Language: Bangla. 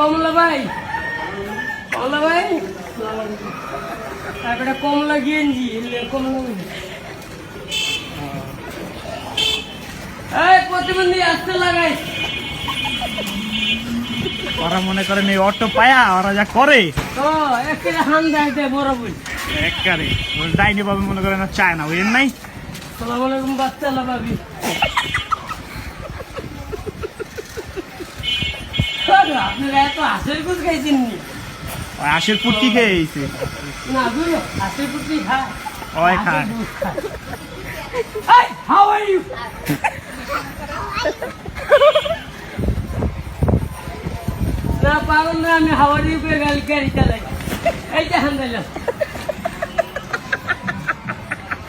কমলা ভাই একটা কমলা গেঞ্জি কমলা এই প্রতিবন্ধী আসতে লাগাই ওরা মনে করেন এই অটো পায়া ওরা যা করে তো একটা হান দেয় বড় বই একবারে ডাইনি বাবু মনে করেন চায় না বুঝেন নাই। সালাম আলাইকুম বাচ্চা ভাবি আপনারা এত হাঁসের কুচ খাইছেন নি? ওই আশের পুটকি খেয়েছে না বুঝলো হাঁসের কুচি খায় ওই খায় Hey, how are you? না পাগল না আমি হাওয়ারি উপরে গাড়ি চালাই এই যে হান্দাইলাম